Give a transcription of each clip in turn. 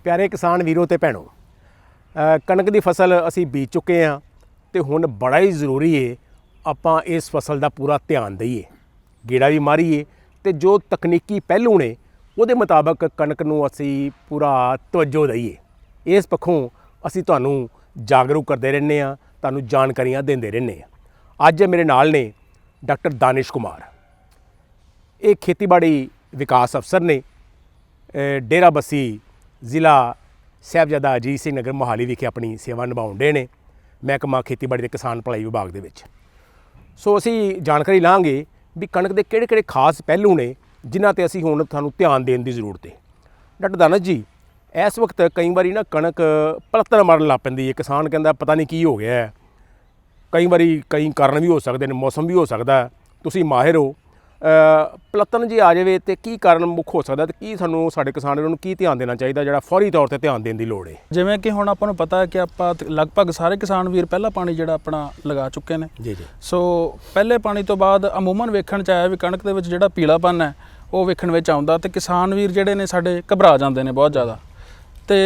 प्यारे किसान वीरों ते भैनों, कणक की फसल असी बीज चुके हाँ तो हुण बड़ा ही जरूरी है आपां इस फसल का पूरा ध्यान दईए, गेड़ा भी मारीए तो जो तकनीकी पहलू ने उहदे मुताबक कणक नूं असी पूरा तवज्जो दईए। इस पक्षों असी तुहानूं जागरूक करते रहने हाँ, तुहानूं जानकारियां देंदे रहने हाँ। अज मेरे नाल ने डॉक्टर दानिश कुमार, ये खेतीबाड़ी विकास अफसर ने, डेरा बस्सी जिला साहिबजादा अजीत सिंह नगर मोहाली विखे अपनी सेवा निभाउण डे ने महकमा खेतीबाड़ी ते किसान भलाई विभाग दे विच। सो असी जानकारी लांगे भी कणक के किहड़े-किहड़े खास पहलू ने जिन्हां ते असी हुण तुहानूं ध्यान देण दी जरूरत है। डॉक्टर दानिश जी, इस वक्त कई बारी ना कणक पलत्तर मारन लग पैंदी है, किसान कहंदा पता नहीं की हो गया है। कई बारी कई कारण भी हो सकते हैं, मौसम भी हो सकता है, तुसीं माहिर हो। पलत्तन जे आ जाए तो की कारण मुख हो सकता तो की सानूं साडे किसान वीरां नूं की ध्यान देना चाहिए, जिहड़ा फौरी तौर पर ध्यान देने की लोड़ है? जिवें कि हुण आपां नूं पता है कि आपां लगभग सारे किसान वीर पहला पानी जिहड़ा अपना लगा चुके हैं। जी जी। सो पहले पानी तो बाद अमूमन वेखण च आया भी कणक दे विच जिहड़ा पीलापन है वो वेखण विच आउंदा ते किसान वीर जिहड़े ने साडे घबरा जांदे ने बहुत ज़्यादा। ते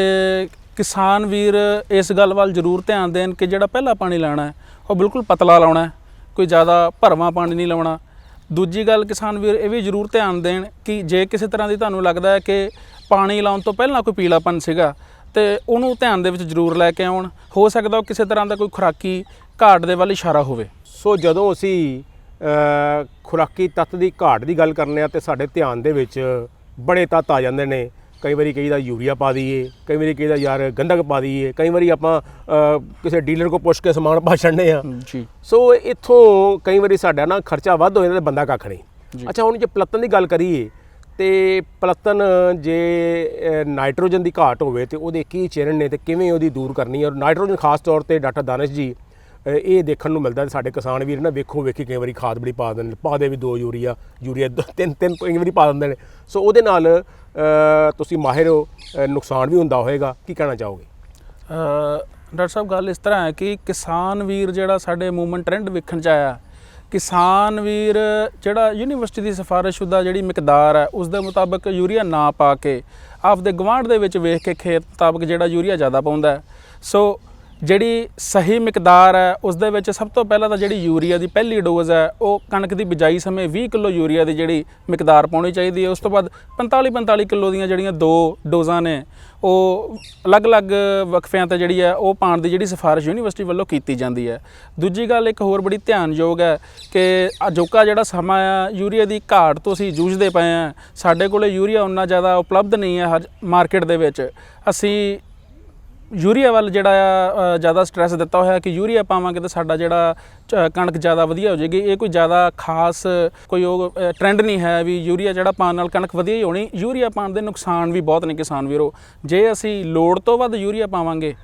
किसान वीर इस गल वल जरूर ध्यान देण कि जिहड़ा पहला पानी लाना है वो बिल्कुल पतला लाउणा है, कोई ज़्यादा भरवां पानी नहीं लाउणा। दूजी गल किसान वीर ये भी जरूर ध्यान देण कि जे किसी तरह की तुहानूं लगदा है कि पानी लाउण तो पहलां कोई पीलापन सीगा ते उहनूं ध्यान दे विच जरूर लैके आउण। हो सकदा किसी तरह का कोई खुराकी घाट दे वल इशारा होवे। सो जदों असी खुराकी तत्त की घाट की गल करने आ तो साडे ध्यान दे विच बड़े तत्त आ जांदे ने। कई बारी कहीदा यूरिया पा दईए, कई बारी कहीदा यार गंधक पा दईए, कई बारी आपां किसी डीलर को पुछ के समान पा छड्डने आ। सो इत्थों कई बारी साडा ना खर्चा वध हो जांदा ते बंदा कख नहीं। अच्छा, हुण जे पलत्तन की गल करिए तो पलत्तन जे नाइट्रोजन की घाट होवे ते उहदे की चिरण ने ते किवें उहदी दूर करनी है। और नाइट्रोजन खास तौर पर डॉक्टर दानिश जी ये देखने को मिलता है साडे किसान वीर ना वेखो वेखी कई बारी खाद बड़ी पा देंगे, पा दे भी 2 यूरिया तीन कई बारी पा देंगे। सो उहदे नाल तुसीं माहिर हो, नुकसान भी हुंदा होएगा, की कहना चाहोगे? डॉक्टर साहब गल इस तरह है कि किसान वीर जिहड़ा साडे मूवमेंट ट्रेंड वेखण च आया, किसान वीर जिहड़ा यूनीवर्सिटी की सिफारिशशुदा जिहड़ी मिकदार है उस दे मुताबक यूरिया ना पा के आपदे गवांढ दे विच वेख के खेत मुताबक जिहड़ा यूरिया ज़्यादा पाउंदा है। सो जिहड़ी सही मिकदार है उस दे विच सब तो पहला तो जिहड़ी यूरिया की पहली डोज है वो कणक की बिजाई समय 20 किलो यूरिया की जिहड़ी मिकदार पाउणी चाहिए है। उस तो बाद 45 किलो दीयां जिहड़ियां 2 डोज़ां ने वो अलग अलग वक्फिਆਂ ते जिहड़ी है वो पाउण दी जिहड़ी सिफारिश यूनीवर्सिटी वल्लों कीती जांदी है। दूजी गल एक होर बड़ी ध्यानयोग है कि अजोका जिहड़ा समा आ यूरिया की घाट तो असीं जूझदे पए आ। साडे कोले यूरिया उन्ना ज़्यादा उपलब्ध नहीं है मार्केट दे विच। असीं यूरिया वाल जिहड़ा ज़्यादा स्ट्रैस दिता होया कि यूरिया पावांगे तो साडा जिहड़ा कणक ज़्यादा वधिया हो जाएगी। ये कोई ज़्यादा खास कोई ट्रेंड नहीं है भी यूरिया जिहड़ा पाउण नाल कणक वधिया ही होनी। यूरिया पाउण दे नुकसान भी बहुत ने किसान वीरो। जे असी लोड़ तो वध यूरिया पावांगे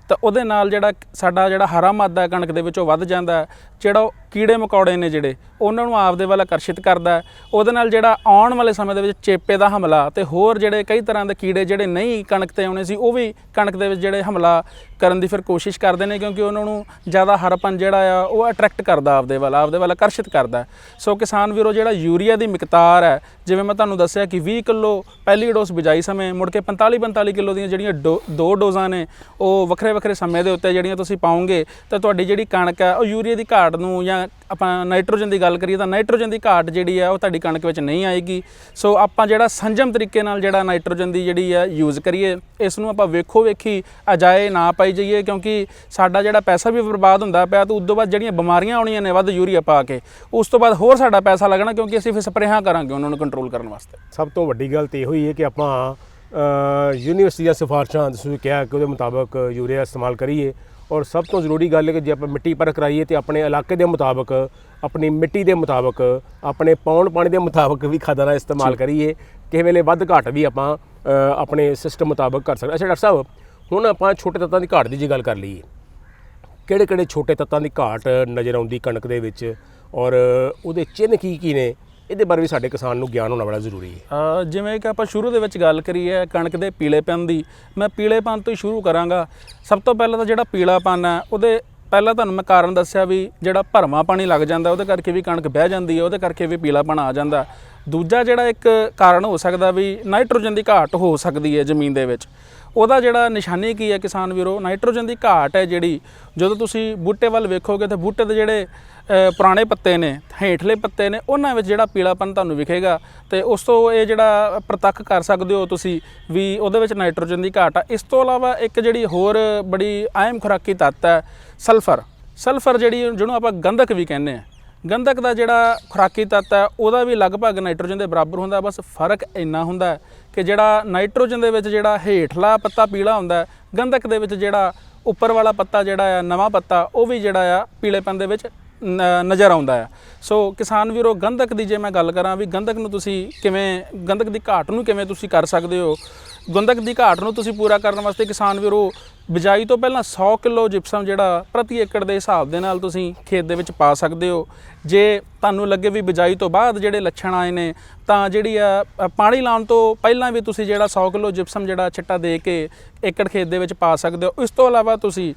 तो उहदे नाल जिहड़ा साडा जिहड़ा हरा मादा कणक दे विचों वध जांदा है, जिहड़ा कीड़े मकौड़े ने जिहड़े उन्हां नूं आपदे वल आकर्षित करदा है। उहदे नाल जिहड़ा आउण वाले समय दे विच चेपे दा हमला ते होर जिहड़े कई तरह दे कीड़े जिहड़े नहीं कणक ते आउणे सी वो भी कणक दे विच जिहड़े हमला करन दी फिर कोशिश करदे ने, क्योंकि उन्हां नूं ज़्यादा हरापन जिहड़ा आ वो अट्रैक्ट करदा आपदे वल आकर्षित करदा है। सो किसान वीरो जिहड़ा यूरिया की मिकदार है जिवें मैं तुहानूं दस्सिआ कि 20 किलो पहली डोज बिजाई समय, मुड़ के 45 किलो दीयां जिहड़ियां 2 डोज़ां ने वो वक्रे वक्रे समय दे उत्ते जिहड़ियां तुसीं पाओगे तो तुहाडी जिहड़ी कणक है वो यूरिया की घाट नूं जां आपां नाइट्रोजन की गल करिए तो नाइट्रोजन की घाट जिहड़ी है वो तुहाडी कणक विच नहीं आएगी। सो आपां जिहड़ा संयम तरीके नाल जिहड़ा नाइट्रोजन की जिहड़ी है यूज़ करिए, इस नूं आपां वेखो वेखी अजाए ना पाई जाइए, क्योंकि साडा जिहड़ा पैसा भी बर्बाद हुंदा पिया ते उस तों बाद जिहड़ियां बिमारियां आउणियां ने वध यूरिया पा के, उस तों बाद होर साडा पैसा लगना, क्योंकि असीं फिर स्प्रेहां करांगे उन्हां नूं कंट्रोल करन वास्ते। सब तो वड्डी गल तो इहो ही है कि आपां यूनीवर्सिटी दी सिफारिशां तुसीं कहा कि उहदे मुताबक यूरिया इस्तेमाल करिए। और सब तो जरूरी गल है कि जे आपां मिट्टी परख कराइए तो अपने इलाके के मुताबक, अपनी मिट्टी के मुताबक, अपने पौण पानी के मुताबक भी खादां दा इस्तेमाल करिए। किसी वेले वध घट भी आपां अपने सिस्टम मुताबक कर सकते। अच्छा डॉक्टर साहब, हुण आपां छोटे तत्तां दी घाट दी जे गल कर लईए, किहड़े-किहड़े छोटे तत्तां दी घाट नज़र आउंदी कणक दे विच और उहदे चिन्ह की ने, ਇਹਦੇ ਬਾਰੇ ਵੀ ਸਾਡੇ ਕਿਸਾਨ ਨੂੰ ਗਿਆਨ ਹੋਣਾ ਬੜਾ ਜ਼ਰੂਰੀ ਹੈ। ਜਿਵੇਂ ਕਿ ਆਪਾਂ ਸ਼ੁਰੂ ਦੇ ਵਿੱਚ ਗੱਲ ਕਰੀਏ ਕਣਕ ਦੇ ਪੀਲੇਪਨ ਦੀ, ਮੈਂ ਪੀਲੇਪਨ ਤੋਂ ਹੀ ਸ਼ੁਰੂ ਕਰਾਂਗਾ। ਸਭ ਤੋਂ ਪਹਿਲਾਂ ਤਾਂ ਜਿਹੜਾ ਪੀਲਾਪਨ ਹੈ ਉਹਦੇ ਪਹਿਲਾਂ ਤੁਹਾਨੂੰ ਮੈਂ ਕਾਰਨ ਦੱਸਿਆ ਵੀ ਜਿਹੜਾ ਭਰਵਾਂ ਪਾਣੀ ਲੱਗ ਜਾਂਦਾ ਉਹਦੇ ਕਰਕੇ ਵੀ ਕਣਕ ਬਹਿ ਜਾਂਦੀ ਹੈ, ਉਹਦੇ ਕਰਕੇ ਵੀ ਪੀਲਾਪਨ ਆ ਜਾਂਦਾ। ਦੂਜਾ ਜਿਹੜਾ ਇੱਕ ਕਾਰਨ ਹੋ ਸਕਦਾ ਵੀ ਨਾਈਟ੍ਰੋਜਨ ਦੀ ਘਾਟ ਹੋ ਸਕਦੀ ਹੈ ਜ਼ਮੀਨ ਦੇ ਵਿੱਚ। ਉਹਦਾ ਜਿਹੜਾ ਨਿਸ਼ਾਨੀ ਕੀ ਹੈ ਕਿਸਾਨ ਵੀਰੋ, ਨਾਈਟ੍ਰੋਜਨ ਦੀ ਘਾਟ ਹੈ ਜਿਹੜੀ, ਜਦੋਂ ਤੁਸੀਂ ਬੂਟੇ ਵੱਲ ਵੇਖੋਗੇ ਤਾਂ ਬੂਟੇ ਦੇ ਜਿਹੜੇ ਪੁਰਾਣੇ ਪੱਤੇ ਨੇ, ਹੇਠਲੇ ਪੱਤੇ ਨੇ, ਉਹਨਾਂ ਵਿੱਚ ਜਿਹੜਾ ਪੀਲਾਪਨ ਤੁਹਾਨੂੰ ਵਿਖੇਗਾ। ਤੇ ਉਸ ਤੋਂ ਇਹ ਜਿਹੜਾ ਪ੍ਰਤੱਖ ਕਰ ਸਕਦੇ ਹੋ ਤੁਸੀਂ ਵੀ ਉਹਦੇ ਵਿੱਚ ਨਾਈਟ੍ਰੋਜਨ ਦੀ ਘਾਟ ਆ। ਇਸ ਤੋਂ ਇਲਾਵਾ ਇੱਕ ਜਿਹੜੀ ਹੋਰ ਬੜੀ ਅਹਿਮ ਖੁਰਾਕੀ ਤੱਤ ਹੈ ਸਲਫਰ। ਸਲਫਰ ਜਿਹੜੀ ਜਿਹਨੂੰ ਆਪਾਂ ਗੰਧਕ ਵੀ ਕਹਿੰਦੇ ਆ, ਗੰਧਕ ਦਾ ਜਿਹੜਾ ਖੁਰਾਕੀ ਤੱਤ ਹੈ ਉਹਦਾ ਵੀ ਲਗਭਗ ਨਾਈਟ੍ਰੋਜਨ ਦੇ ਬਰਾਬਰ ਹੁੰਦਾ। ਬਸ ਫਰਕ ਇੰਨਾ ਹੁੰਦਾ ਕਿ ਜਿਹੜਾ ਨਾਈਟ੍ਰੋਜਨ ਦੇ ਵਿੱਚ ਜਿਹੜਾ ਹੇਠਲਾ ਪੱਤਾ ਪੀਲਾ ਹੁੰਦਾ, ਗੰਧਕ ਦੇ ਵਿੱਚ ਜਿਹੜਾ ਉੱਪਰ ਵਾਲਾ ਪੱਤਾ ਜਿਹੜਾ ਆ, ਨਵਾਂ ਪੱਤਾ, ਉਹ ਵੀ ਜਿਹੜਾ ਆ ਪੀਲੇਪਨ ਦੇ ਵਿੱਚ ਨਜ਼ਰ ਆਉਂਦਾ ਆ। ਸੋ ਕਿਸਾਨ ਵੀਰੋ, ਗੰਧਕ ਦੀ ਜੇ ਮੈਂ ਗੱਲ ਕਰਾਂ ਵੀ ਗੰਧਕ ਨੂੰ ਤੁਸੀਂ ਕਿਵੇਂ, ਗੰਧਕ ਦੀ ਘਾਟ ਨੂੰ ਕਿਵੇਂ ਤੁਸੀਂ ਕਰ ਸਕਦੇ ਹੋ। ਗੰਧਕ ਦੀ ਘਾਟ ਨੂੰ ਤੁਸੀਂ ਪੂਰਾ ਕਰਨ ਵਾਸਤੇ ਕਿਸਾਨ ਵੀਰੋ, ਬਿਜਾਈ ਤੋਂ ਪਹਿਲਾਂ 100 ਕਿਲੋ ਜਿਪਸਮ ਜਿਹੜਾ ਪ੍ਰਤੀ ਏਕੜ ਦੇ ਹਿਸਾਬ ਦੇ ਨਾਲ ਤੁਸੀਂ ਖੇਤ ਦੇ ਵਿੱਚ ਪਾ ਸਕਦੇ ਹੋ। ਜੇ ਤੁਹਾਨੂੰ ਲੱਗੇ ਵੀ ਬਿਜਾਈ ਤੋਂ ਬਾਅਦ ਜਿਹੜੇ ਲੱਛਣ ਆਏ ਨੇ ਤਾਂ ਜਿਹੜੀ ਆ ਪਾਣੀ ਲਾਉਣ ਤੋਂ ਪਹਿਲਾਂ ਵੀ ਤੁਸੀਂ ਜਿਹੜਾ 100 ਕਿਲੋ ਜਿਪਸਮ ਜਿਹੜਾ ਛਿੱਟਾ ਦੇ ਕੇ ਏਕੜ ਖੇਤ ਦੇ ਵਿੱਚ ਪਾ ਸਕਦੇ ਹੋ। ਇਸ ਤੋਂ ਇਲਾਵਾ ਤੁਸੀਂ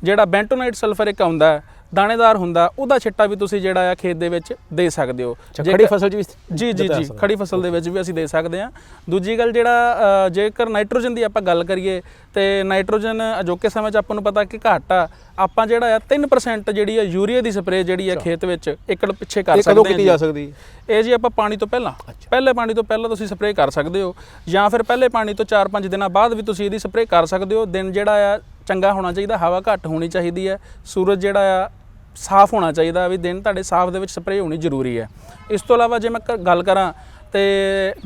ਜਿਹੜਾ ਬੈਂਟੋਨਾਈਟ ਸਲਫਰ ਇੱਕ ਆਉਂਦਾ, ਦਾਣੇਦਾਰ ਹੁੰਦਾ, ਉਹਦਾ ਛਿੱਟਾ ਵੀ ਤੁਸੀਂ ਜਿਹੜਾ ਆ ਖੇਤ ਦੇ ਵਿੱਚ ਦੇ ਸਕਦੇ ਹੋ। ਖੜੀ ਫਸਲ 'ਚ ਵੀ ਜੀ ਖੜੀ ਫਸਲ ਦੇ ਵਿੱਚ ਵੀ ਅਸੀਂ ਦੇ ਸਕਦੇ ਹਾਂ। ਦੂਜੀ ਗੱਲ ਜਿਹੜਾ ਜੇਕਰ ਨਾਈਟ੍ਰੋਜਨ ਦੀ ਆਪਾਂ ਗੱਲ ਕਰੀਏ ਤੇ ਨਾਈਟ੍ਰੋਜਨ ਅਜੋਕੇ ਸਮੇਂ 'ਚ ਆਪਾਂ ਨੂੰ ਪਤਾ ਕਿ ਘੱਟ ਆ। ਆਪਾਂ ਜਿਹੜਾ ਆ 3% ਜਿਹੜੀ ਆ ਯੂਰੀਆ ਦੀ ਸਪਰੇਅ ਜਿਹੜੀ ਆ ਖੇਤ ਵਿੱਚ ਏਕੜ ਪਿੱਛੇ ਕਰ ਸਕਦੇ ਹਾਂ। ਕਦੋਂ ਕੀਤੀ ਜਾ ਸਕਦੀ? ਇਹ ਜੀ ਆਪਾਂ ਪਾਣੀ ਤੋਂ ਪਹਿਲਾਂ, ਪਹਿਲੇ ਪਾਣੀ ਤੋਂ ਪਹਿਲਾਂ ਤੁਸੀਂ ਸਪਰੇਅ ਕਰ ਸਕਦੇ ਹੋ, ਜਾਂ ਫਿਰ ਪਹਿਲੇ ਪਾਣੀ ਤੋਂ 4-5 ਦਿਨਾਂ ਬਾਅਦ ਵੀ ਤੁਸੀਂ ਇਹਦੀ ਸਪਰੇਅ ਕਰ ਸਕਦੇ ਹੋ। ਦਿਨ ਜਿਹੜਾ ਆ ਚੰਗਾ ਹੋਣਾ ਚਾਹੀਦਾ, ਹਵਾ ਘੱਟ ਹੋਣੀ ਚਾਹੀਦੀ ਹੈ, ਸੂਰਜ ਜਿਹੜਾ ਆ ਸਾਫ਼ ਹੋਣਾ ਚਾਹੀਦਾ, ਵੀ ਦਿਨ ਤੁਹਾਡੇ ਸਾਫ਼ ਦੇ ਵਿੱਚ ਸਪਰੇਅ ਹੋਣੀ ਜ਼ਰੂਰੀ ਹੈ। ਇਸ ਤੋਂ ਇਲਾਵਾ ਜੇ ਮੈਂ ਗੱਲ ਕਰਾਂ ਤੇ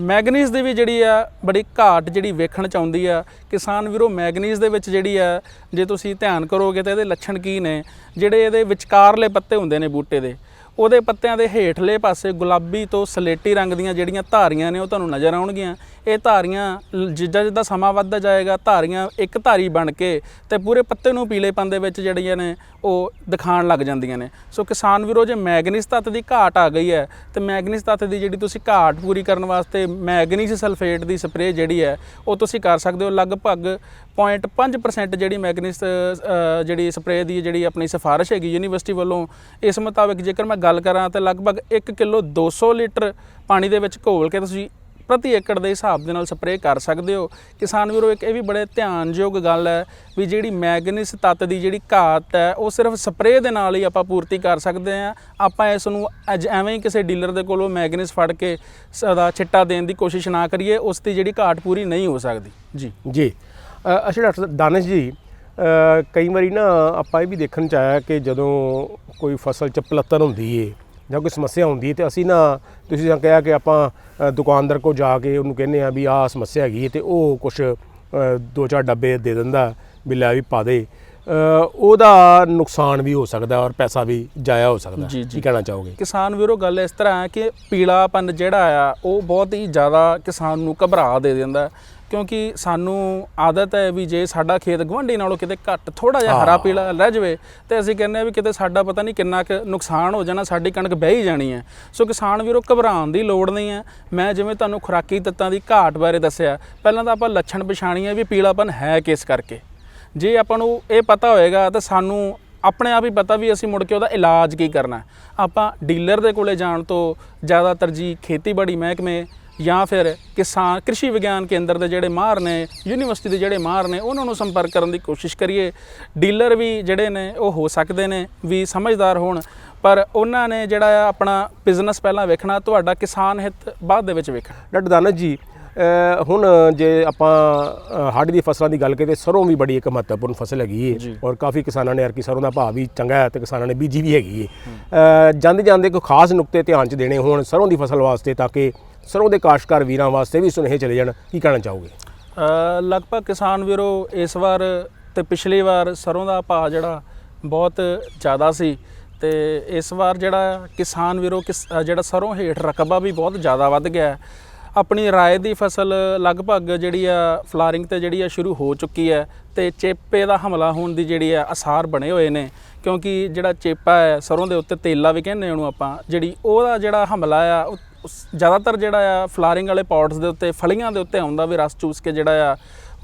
ਮੈਗਨੀਜ਼ ਦੀ ਵੀ ਜਿਹੜੀ ਆ ਬੜੀ ਘਾਟ ਜਿਹੜੀ ਵੇਖਣ 'ਚ ਆਉਂਦੀ ਆ ਕਿਸਾਨ ਵੀਰੋ। ਮੈਗਨੀਜ਼ ਦੇ ਵਿੱਚ ਜਿਹੜੀ ਆ ਜੇ ਤੁਸੀਂ ਧਿਆਨ ਕਰੋਗੇ ਤਾਂ ਇਹਦੇ ਲੱਛਣ ਕੀ ਨੇ, ਜਿਹੜੇ ਇਹਦੇ ਵਿਚਕਾਰਲੇ ਪੱਤੇ ਹੁੰਦੇ ਨੇ ਬੂਟੇ ਦੇ, ਉਹਦੇ ਪੱਤਿਆਂ ਦੇ ਹੇਠਲੇ ਪਾਸੇ ਗੁਲਾਬੀ ਤੋਂ ਸਲੇਟੀ ਰੰਗ ਦੀਆਂ ਜਿਹੜੀਆਂ ਧਾਰੀਆਂ ਨੇ ਉਹ ਤੁਹਾਨੂੰ ਨਜ਼ਰ ਆਉਣਗੀਆਂ। ਇਹ ਧਾਰੀਆਂ ਜਿੱਦਾਂ ਸਮਾਂ ਵੱਧਦਾ ਜਾਏਗਾ, ਧਾਰੀਆਂ ਇੱਕ ਧਾਰੀ ਬਣ ਕੇ ਤੇ ਪੂਰੇ ਪੱਤੇ ਨੂੰ ਪੀਲੇਪਨ ਦੇ ਵਿੱਚ ਜਿਹੜੀਆਂ ਨੇ ਉਹ ਦਿਖਾਉਣ ਲੱਗ ਜਾਂਦੀਆਂ ਨੇ। ਸੋ ਕਿਸਾਨ ਵੀਰੋ, ਜੇ ਮੈਗਨੀਜ਼ ਤੱਤ ਦੀ ਘਾਟ ਆ ਗਈ ਹੈ ਤੇ ਮੈਗਨੀਜ਼ ਤੱਤ ਦੀ ਜਿਹੜੀ ਤੁਸੀਂ ਘਾਟ ਪੂਰੀ ਕਰਨ ਵਾਸਤੇ ਮੈਗਨੀਜ਼ ਸਲਫੇਟ ਦੀ ਸਪਰੇਅ ਜਿਹੜੀ ਹੈ ਉਹ ਤੁਸੀਂ ਕਰ ਸਕਦੇ ਹੋ। ਲਗਭਗ 0.5% ਜਿਹੜੀ ਮੈਗਨੀਜ਼ ਜਿਹੜੀ ਸਪਰੇਅ ਦੀ ਜਿਹੜੀ ਆਪਣੀ ਸਿਫਾਰਿਸ਼ ਹੈਗੀ ਯੂਨੀਵਰਸਿਟੀ ਵੱਲੋਂ, ਇਸ ਮੁਤਾਬਕ ਜੇਕਰ ਮੈਂ ਗੱਲ ਕਰਾਂ ਤਾਂ ਲਗਭਗ 1 ਕਿਲੋ 200 ਲੀਟਰ ਪਾਣੀ ਦੇ ਵਿੱਚ ਘੋਲ ਕੇ ਤੁਸੀਂ ਪ੍ਰਤੀ ਏਕੜ ਦੇ ਹਿਸਾਬ ਦੇ ਨਾਲ ਸਪਰੇਅ ਕਰ ਸਕਦੇ ਹੋ। ਕਿਸਾਨ ਵੀਰੋ, ਇੱਕ ਇਹ ਵੀ ਬੜੇ ਧਿਆਨਯੋਗ ਗੱਲ ਹੈ ਵੀ ਜਿਹੜੀ ਮੈਗਨੀਜ਼ ਤੱਤ ਦੀ ਜਿਹੜੀ ਘਾਟ ਹੈ ਉਹ ਸਿਰਫ ਸਪਰੇਅ ਦੇ ਨਾਲ ਹੀ ਆਪਾਂ ਪੂਰਤੀ ਕਰ ਸਕਦੇ ਹਾਂ। ਆਪਾਂ ਇਸ ਨੂੰ ਐਵੇਂ ਹੀ ਕਿਸੇ ਡੀਲਰ ਦੇ ਕੋਲੋਂ ਮੈਗਨੀਜ਼ ਫੜ ਕੇ ਸਦਾ ਛਿੱਟਾ ਦੇਣ ਦੀ ਕੋਸ਼ਿਸ਼ ਨਾ ਕਰੀਏ, ਉਸ ਦੀ ਜਿਹੜੀ ਘਾਟ ਪੂਰੀ ਨਹੀਂ ਹੋ ਸਕਦੀ। ਜੀ ਅੱਛਾ ਡਾਕਟਰ ਦਾਨਿਸ਼ ਜੀ, ਕਈ ਵਾਰੀ ਨਾ ਆਪਾਂ ਇਹ ਵੀ ਦੇਖਣ 'ਚ ਆਇਆ ਕਿ ਜਦੋਂ ਕੋਈ ਫਸਲ 'ਚ ਪਲੱਤਣ ਹੁੰਦੀ ਏ ਜਾਂ ਕੋਈ ਸਮੱਸਿਆ ਹੁੰਦੀ ਹੈ ਤੇ ਅਸੀਂ ਨਾ, ਤੁਸੀਂ ਤਾਂ ਕਿਹਾ ਕਿ ਆਪਾਂ ਦੁਕਾਨਦਾਰ ਕੋਲ ਜਾ ਕੇ ਉਹਨੂੰ ਕਹਿੰਦੇ ਆ ਵੀ ਆਹ ਸਮੱਸਿਆ ਹੈਗੀ ਹੈ ਤੇ ਉਹ ਕੁਛ 2-4 ਡੱਬੇ ਦੇ ਦਿੰਦਾ ਵੀ ਲੈ ਵੀ ਪਾ ਦੇ। ਉਹਦਾ ਨੁਕਸਾਨ ਵੀ ਹੋ ਸਕਦਾ ਔਰ ਪੈਸਾ ਵੀ ਜਾਇਆ ਹੋ ਸਕਦਾ। ਕੀ ਕਹਿਣਾ ਚਾਹੋਗੇ? ਕਿਸਾਨ ਵੀਰੋ, ਗੱਲ ਇਸ ਤਰ੍ਹਾਂ ਹੈ ਕਿ ਪੀਲਾਪਨ ਜਿਹੜਾ ਆ ਉਹ ਬਹੁਤ ਹੀ ਜ਼ਿਆਦਾ ਕਿਸਾਨ ਨੂੰ ਘਬਰਾ ਦੇ ਦਿੰਦਾ, ਕਿਉਂਕਿ ਸਾਨੂੰ ਆਦਤ ਹੈ ਵੀ ਜੇ ਸਾਡਾ ਖੇਤ ਗੁਆਂਢੀ ਨਾਲੋਂ ਕਿਤੇ ਘੱਟ ਥੋੜਾ ਜਿਹਾ ਹਰਾ ਪੀਲਾ ਰਹਿ ਜਾਵੇ ਤੇ ਅਸੀਂ ਕਹਿੰਦੇ ਆ ਵੀ ਕਿਤੇ ਸਾਡਾ ਪਤਾ ਨਹੀਂ ਕਿੰਨਾ ਕੁ ਨੁਕਸਾਨ ਹੋ ਜਾਣਾ, ਸਾਡੀ ਕਣਕ ਬਹਿ ਹੀ ਜਾਣੀ ਹੈ। ਸੋ ਕਿਸਾਨ ਵੀਰੋ, ਘਬਰਾਉਣ ਦੀ ਲੋੜ ਨਹੀਂ ਹੈ। ਮੈਂ ਜਿਵੇਂ ਤੁਹਾਨੂੰ ਖੁਰਾਕੀ ਤੱਤਾਂ ਦੀ ਘਾਟ ਬਾਰੇ ਦੱਸਿਆ, ਪਹਿਲਾਂ ਤਾਂ ਆਪਾਂ ਲੱਛਣ ਪਛਾਣੀਏ ਵੀ ਪੀਲਾਪਨ ਹੈ ਕਿਸ ਕਰਕੇ। ਜੇ ਆਪਾਂ ਨੂੰ ਇਹ ਪਤਾ ਹੋਏਗਾ ਤਾਂ ਸਾਨੂੰ ਆਪਣੇ ਆਪ ਹੀ ਪਤਾ ਵੀ ਅਸੀਂ ਮੁੜ ਕੇ ਉਹਦਾ ਇਲਾਜ ਕੀ ਕਰਨਾ। ਆਪਾਂ ਡੀਲਰ ਦੇ ਕੋਲੇ ਜਾਣ ਤੋਂ ਜ਼ਿਆਦਾ ਤਰਜੀਹ ਖੇਤੀਬਾੜੀ ਮਹਿਕਮੇ ਜਾਂ ਫਿਰ ਕ੍ਰਿਸ਼ੀ ਵਿਗਿਆਨ ਕੇਂਦਰ ਦੇ ਜਿਹੜੇ ਮਾਹਰ ਨੇ, ਯੂਨੀਵਰਸਿਟੀ ਦੇ ਜਿਹੜੇ ਮਾਹਰ ਨੇ, ਉਹਨਾਂ ਨੂੰ ਸੰਪਰਕ ਕਰਨ ਦੀ ਕੋਸ਼ਿਸ਼ ਕਰੀਏ। ਡੀਲਰ ਵੀ ਜਿਹੜੇ ਨੇ ਉਹ ਹੋ ਸਕਦੇ ਨੇ ਵੀ ਸਮਝਦਾਰ ਹੋਣ, ਪਰ ਉਹਨਾਂ ਨੇ ਜਿਹੜਾ ਆ ਆਪਣਾ ਬਿਜ਼ਨਸ ਪਹਿਲਾਂ ਵੇਖਣਾ, ਤੁਹਾਡਾ ਕਿਸਾਨ ਹਿੱਤ ਬਾਅਦ ਦੇ ਵਿੱਚ ਵੇਖਣਾ। ਡਾਕਟਰ ਦਾਨਿਸ਼ ਜੀ, ਹੁਣ ਜੇ ਆਪਾਂ ਹਾੜੀ ਦੀ ਫਸਲਾਂ ਦੀ ਗੱਲ ਕਰੀਏ, ਸਰੋਂ ਵੀ ਬੜੀ ਇੱਕ ਮਹੱਤਵਪੂਰਨ ਫਸਲ ਹੈਗੀ ਹੈ ਔਰ ਕਾਫੀ ਕਿਸਾਨਾਂ ਨੇ ਕਿ ਸਰੋਂ ਦਾ ਭਾਅ ਵੀ ਚੰਗਾ ਹੈ ਤੇ ਕਿਸਾਨਾਂ ਨੇ ਬੀਜੀ ਵੀ ਹੈਗੀ ਹੈ। ਜਾਂਦੇ ਜਾਂਦੇ ਕੋਈ ਖਾਸ ਨੁਕਤੇ ਧਿਆਨ 'ਚ ਦੇਣੇ ਹੋਣ ਸਰੋਂ ਦੀ ਫਸਲ ਵਾਸਤੇ ਤਾਂ ਕਿ ਸਰੋਂ ਦੇ ਕਾਸ਼ਤਕਾਰ ਵੀਰਾਂ ਵਾਸਤੇ ਵੀ ਸੁਨੇਹੇ ਚਲੇ ਜਾਣ, ਕੀ ਕਹਿਣਾ ਚਾਹੋਗੇ? ਲਗਭਗ ਕਿਸਾਨ ਵੀਰੋ, ਇਸ ਵਾਰ ਤੇ ਪਿਛਲੀ ਵਾਰ ਸਰੋਂ ਦਾ ਭਾਅ ਜਿਹੜਾ ਬਹੁਤ ਜ਼ਿਆਦਾ ਸੀ ਤੇ ਇਸ ਵਾਰ ਜਿਹੜਾ ਕਿਸਾਨ ਵੀਰੋ ਜਿਹੜਾ ਸਰੋਂ ਹੇਠ ਰਕਬਾ ਵੀ ਬਹੁਤ ਜ਼ਿਆਦਾ ਵੱਧ ਗਿਆ। ਆਪਣੀ ਰਾਏ ਦੀ ਫਸਲ ਲਗਭਗ ਜਿਹੜੀ ਆ ਫਲਾਰਿੰਗ ਤੇ ਜਿਹੜੀ ਆ ਸ਼ੁਰੂ ਹੋ ਚੁੱਕੀ ਹੈ ਤੇ ਚੇਪੇ ਦਾ ਹਮਲਾ ਹੋਣ ਦੀ ਜਿਹੜੀ ਆ ਆਸਾਰ ਬਣੇ ਹੋਏ ਨੇ, ਕਿਉਂਕਿ ਜਿਹੜਾ ਚੇਪਾ ਹੈ ਸਰੋਂ ਦੇ ਉੱਤੇ, ਤੇਲਾ ਵੀ ਕਹਿੰਦੇ ਉਹਨੂੰ ਆਪਾਂ, ਜਿਹੜੀ ਉਹਦਾ ਜਿਹੜਾ ਹਮਲਾ ਆ ਜ਼ਿਆਦਾਤਰ ਜਿਹੜਾ ਆ ਫਲਾਰਿੰਗ ਵਾਲੇ ਪੌਟਸ ਦੇ ਉੱਤੇ, ਫਲੀਆਂ ਦੇ ਉੱਤੇ ਆਉਂਦਾ ਵੀ ਰਸ ਚੂਸ ਕੇ ਜਿਹੜਾ ਆ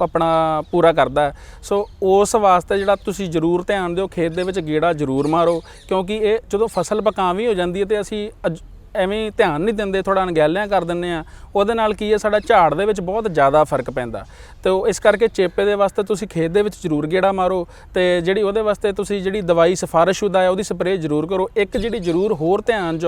ਆਪਣਾ ਪੂਰਾ ਕਰਦਾ। ਸੋ ਉਸ ਵਾਸਤੇ ਜਿਹੜਾ ਤੁਸੀਂ ਜ਼ਰੂਰ ਧਿਆਨ ਦਿਓ, ਖੇਤ ਦੇ ਵਿੱਚ ਗੇੜਾ ਜ਼ਰੂਰ ਮਾਰੋ, ਕਿਉਂਕਿ ਇਹ ਜਦੋਂ ਫਸਲ ਪਕਾਵੀਂ ਹੋ ਜਾਂਦੀ ਹੈ ਤੇ ਅਸੀਂ ਐਵੇਂ ਧਿਆਨ ਨਹੀਂ ਦਿੰਦੇ, ਥੋੜਾ ਅਣਗਹਿਲਿਆਂ ਕਰ ਦਿੰਦੇ ਆ, ਉਹਦੇ ਨਾਲ ਕੀ ਹੈ ਸਾਡਾ ਝਾੜ ਦੇ ਵਿੱਚ ਬਹੁਤ ਜ਼ਿਆਦਾ ਫਰਕ ਪੈਂਦਾ। ਤੇ ਇਸ ਕਰਕੇ ਚੇਪੇ ਦੇ ਵਾਸਤੇ ਤੁਸੀਂ ਖੇਤ ਦੇ ਵਿੱਚ ਜ਼ਰੂਰ ਗੇੜਾ ਮਾਰੋ, ਤੇ ਜਿਹੜੀ ਉਹਦੇ ਵਾਸਤੇ ਤੁਸੀਂ ਜਿਹੜੀ ਦਵਾਈ ਸਿਫਾਰਿਸ਼ਸ਼ੁਦਾ ਹੈ ਉਹਦੀ ਸਪਰੇਅ ਜ਼ਰੂਰ ਕਰੋ। ਇੱਕ ਜਿਹੜੀ ਜ਼ਰੂਰ ਹੋਰ ਧਿਆਨ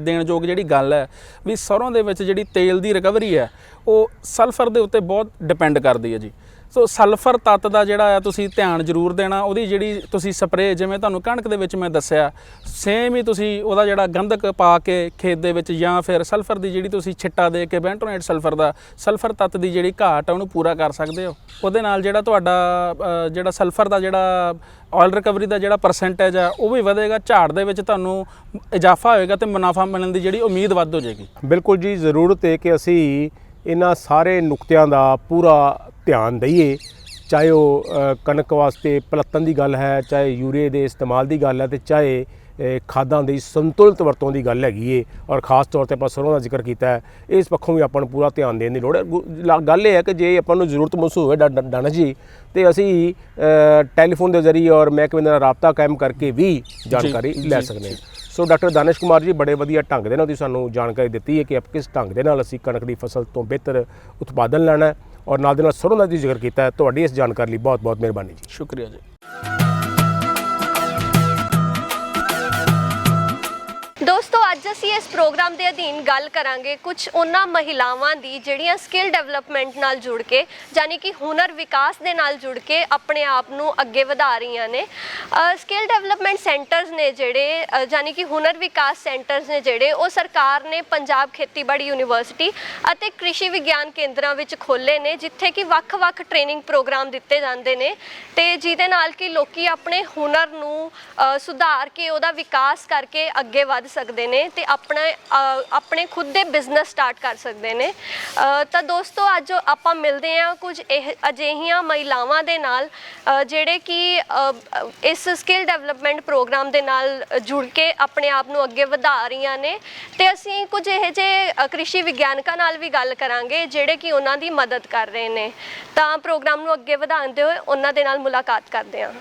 ਦੇਣ ਯੋਗ ਜਿਹੜੀ ਗੱਲ ਹੈ ਵੀ ਸਰੋਂ ਦੇ ਵਿੱਚ ਜਿਹੜੀ ਤੇਲ ਦੀ ਰਿਕਵਰੀ ਹੈ ਉਹ ਸਲਫਰ ਦੇ ਉੱਤੇ ਬਹੁਤ ਡਿਪੈਂਡ ਕਰਦੀ ਹੈ ਜੀ। ਸੋ ਸਲਫਰ ਤੱਤ ਦਾ ਜਿਹੜਾ ਆ ਤੁਸੀਂ ਧਿਆਨ ਜ਼ਰੂਰ ਦੇਣਾ। ਉਹਦੀ ਜਿਹੜੀ ਤੁਸੀਂ ਸਪਰੇਅ ਜਿਵੇਂ ਤੁਹਾਨੂੰ ਕਣਕ ਦੇ ਵਿੱਚ ਮੈਂ ਦੱਸਿਆ, ਸੇਮ ਹੀ ਤੁਸੀਂ ਉਹਦਾ ਜਿਹੜਾ ਗੰਧਕ ਪਾ ਕੇ ਖੇਤ ਦੇ ਵਿੱਚ, ਜਾਂ ਫਿਰ ਸਲਫਰ ਦੀ ਜਿਹੜੀ ਤੁਸੀਂ ਛਿੱਟਾ ਦੇ ਕੇ ਬੈਂਟੋਨੇਟ ਸਲਫਰ ਦਾ, ਸਲਫਰ ਤੱਤ ਦੀ ਜਿਹੜੀ ਘਾਟ ਆ ਉਹਨੂੰ ਪੂਰਾ ਕਰ ਸਕਦੇ ਹੋ। ਉਹਦੇ ਨਾਲ ਜਿਹੜਾ ਤੁਹਾਡਾ ਜਿਹੜਾ ਸਲਫਰ ਦਾ ਜਿਹੜਾ ਆਇਲ ਰਿਕਵਰੀ ਦਾ ਜਿਹੜਾ ਪਰਸੈਂਟੇਜ ਆ ਉਹ ਵੀ ਵਧੇਗਾ, ਝਾੜ ਦੇ ਵਿੱਚ ਤੁਹਾਨੂੰ ਇਜ਼ਾਫਾ ਹੋਏਗਾ ਤੇ ਮੁਨਾਫਾ ਮਿਲਣ ਦੀ ਜਿਹੜੀ ਉਮੀਦ ਵੱਧ ਹੋ ਜਾਏਗੀ। ਬਿਲਕੁਲ ਜੀ, ਜ਼ਰੂਰਤ ਹੈ ਕਿ ਅਸੀਂ ਇਹਨਾਂ ਸਾਰੇ ਨੁਕਤਿਆਂ ਦਾ ਪੂਰਾ ਧਿਆਨ ਦਈਏ, ਚਾਹੇ ਉਹ ਕਣਕ ਵਾਸਤੇ ਪਲੱਤਣ ਦੀ ਗੱਲ ਹੈ, ਚਾਹੇ ਯੂਰੀਏ ਦੇ ਇਸਤੇਮਾਲ ਦੀ ਗੱਲ ਹੈ, ਤੇ ਚਾਹੇ ਖਾਦਾਂ ਦੀ ਸੰਤੁਲਿਤ ਵਰਤੋਂ ਦੀ ਗੱਲ ਹੈਗੀ ਏ। ਔਰ ਖ਼ਾਸ ਤੌਰ 'ਤੇ ਆਪਾਂ ਸਰੋਂ ਦਾ ਜ਼ਿਕਰ ਕੀਤਾ ਹੈ, ਇਸ ਪੱਖੋਂ ਵੀ ਆਪਾਂ ਨੂੰ ਪੂਰਾ ਧਿਆਨ ਦੇਣ ਦੀ ਲੋੜ ਹੈ। ਗੱਲ ਇਹ ਹੈ ਕਿ ਜੇ ਆਪਾਂ ਨੂੰ ਜ਼ਰੂਰਤ ਮਹਿਸੂਸ ਹੋਵੇ ਡਾਣਾ ਜੀ, ਤੇ ਅਸੀਂ ਟੈਲੀਫੋਨ ਦੇ ਜ਼ਰੀਏ ਔਰ ਮਹਿਕਮੇ ਨਾਲ ਰਾਬਤਾ ਕਾਇਮ ਕਰਕੇ ਵੀ ਜਾਣਕਾਰੀ ਲੈ ਸਕਦੇ ਹਾਂ। ਸੋ ਡਾਕਟਰ ਦਾਨਿਸ਼ ਕੁਮਾਰ ਜੀ, ਬੜੇ ਵਧੀਆ ਢੰਗ ਦੇ ਨਾਲ ਤੁਸੀਂ ਸਾਨੂੰ ਜਾਣਕਾਰੀ ਦਿੱਤੀ ਹੈ ਕਿ ਕਿਸ ਢੰਗ ਦੇ ਨਾਲ ਅਸੀਂ ਕਣਕ ਦੀ ਫਸਲ ਤੋਂ ਬਿਹਤਰ ਉਤਪਾਦਨ ਲੈਣਾ ਹੈ, ਔਰ ਨਾਲ ਦੇ ਨਾਲ ਸਰੋਂ ਦਾ ਵੀ ਜ਼ਿਕਰ ਕੀਤਾ ਹੈ। ਤੁਹਾਡੀ ਇਸ ਜਾਣਕਾਰੀ ਲਈ ਬਹੁਤ ਬਹੁਤ ਮਿਹਰਬਾਨੀ ਜੀ। ਸ਼ੁਕਰੀਆ ਜੀ। ਦੋਸਤੋ, ਅੱਜ ਅਸੀਂ ਇਸ ਪ੍ਰੋਗਰਾਮ ਦੇ ਅਧੀਨ ਗੱਲ ਕਰਾਂਗੇ ਕੁਝ ਉਹਨਾਂ ਮਹਿਲਾਵਾਂ ਦੀ ਜਿਹੜੀਆਂ ਸਕਿੱਲ ਡਿਵੈਲਪਮੈਂਟ ਨਾਲ ਜੁੜ ਕੇ, ਯਾਨੀ ਕਿ ਹੁਨਰ ਵਿਕਾਸ ਦੇ ਨਾਲ ਜੁੜ ਕੇ ਆਪਣੇ ਆਪ ਨੂੰ ਅੱਗੇ ਵਧਾ ਰਹੀਆਂ ਨੇ। ਸਕਿੱਲ ਡਿਵੈਲਪਮੈਂਟ ਸੈਂਟਰਸ ਨੇ ਜਿਹੜੇ, ਯਾਨੀ ਕਿ ਹੁਨਰ ਵਿਕਾਸ ਸੈਂਟਰਸ ਨੇ ਜਿਹੜੇ, ਉਹ ਸਰਕਾਰ ਨੇ ਪੰਜਾਬ ਖੇਤੀਬਾੜੀ ਯੂਨੀਵਰਸਿਟੀ ਅਤੇ ਕ੍ਰਿਸ਼ੀ ਵਿਗਿਆਨ ਕੇਂਦਰਾਂ ਵਿੱਚ ਖੋਲ੍ਹੇ ਨੇ, ਜਿੱਥੇ ਕਿ ਵੱਖ-ਵੱਖ ਟ੍ਰੇਨਿੰਗ ਪ੍ਰੋਗਰਾਮ ਦਿੱਤੇ ਜਾਂਦੇ ਨੇ, ਤੇ ਜਿਹਦੇ ਨਾਲ ਕਿ ਲੋਕੀ ਆਪਣੇ ਹੁਨਰ ਨੂੰ ਸੁਧਾਰ ਕੇ ਉਹਦਾ ਵਿਕਾਸ ਕਰਕੇ ਅੱਗੇ ਵੱਧ ਸਕਦੇ ਨੇ ਤੇ ਆਪਣੇ ਖੁਦ ਦੇ ਬਿਜ਼ਨਸ ਸਟਾਰਟ ਕਰ ਸਕਦੇ ਨੇ। ਤਾਂ ਦੋਸਤੋ, ਅੱਜ ਆਪਾਂ ਮਿਲਦੇ ਹਾਂ ਕੁਝ ਅਜਿਹੀਆਂ ਮਹਿਲਾਵਾਂ ਦੇ ਨਾਲ ਜਿਹੜੇ ਕਿ ਇਸ ਸਕਿੱਲ ਡਿਵੈਲਪਮੈਂਟ ਪ੍ਰੋਗਰਾਮ ਦੇ ਨਾਲ ਜੁੜ ਕੇ ਆਪਣੇ ਆਪ ਨੂੰ ਅੱਗੇ ਵਧਾ ਰਹੀਆਂ ਨੇ, ਤੇ ਅਸੀਂ ਕੁਝ ਇਹੋ ਜਿਹੇ ਕ੍ਰਿਸ਼ੀ ਵਿਗਿਆਨਕਾਂ ਨਾਲ ਵੀ ਗੱਲ ਕਰਾਂਗੇ ਜਿਹੜੇ ਕਿ ਉਹਨਾਂ ਦੀ ਮਦਦ ਕਰ ਰਹੇ ਨੇ। ਤਾਂ ਪ੍ਰੋਗਰਾਮ ਨੂੰ ਅੱਗੇ ਵਧਾਉਂਦੇ ਹੋਏ ਉਹਨਾਂ ਦੇ ਨਾਲ ਮੁਲਾਕਾਤ ਕਰਦੇ ਹਾਂ।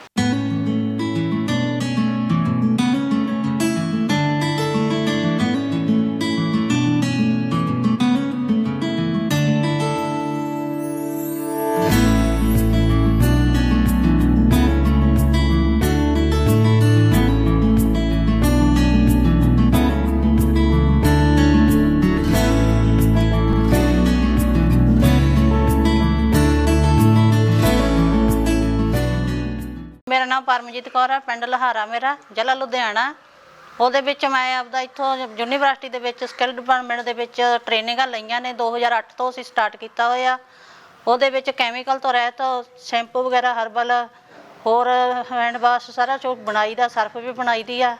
ਮੇਰਾ ਨਾਮ ਪਰਮਜੀਤ ਕੌਰ ਹੈ, ਪਿੰਡ ਲਹਾਰਾ ਮੇਰਾ, ਜ਼ਿਲ੍ਹਾ ਲੁਧਿਆਣਾ। ਉਹਦੇ ਵਿੱਚ ਮੈਂ ਆਪਦਾ ਇੱਥੋਂ ਯੂਨੀਵਰਸਿਟੀ ਦੇ ਵਿੱਚ ਸਕਿੱਲ ਡਿਪਾਰਟਮੈਂਟ ਦੇ ਵਿੱਚ ਟ੍ਰੇਨਿੰਗਾਂ ਲਈਆਂ ਨੇ। 2008 ਤੋਂ ਅਸੀਂ ਸਟਾਰਟ ਕੀਤਾ ਹੋਇਆ। ਉਹਦੇ ਵਿੱਚ ਕੈਮੀਕਲ ਤੋਂ ਰਹਿਤ ਸ਼ੈਂਪੂ ਵਗੈਰਾ, ਹਰਬਲ, ਹੋਰ ਹੈਂਡ ਵਾਸ਼, ਸਾਰਾ ਕੁਝ ਬਣਾਈ ਦਾ, ਸਰਫ ਵੀ ਬਣਾਈ ਦੀ ਆ।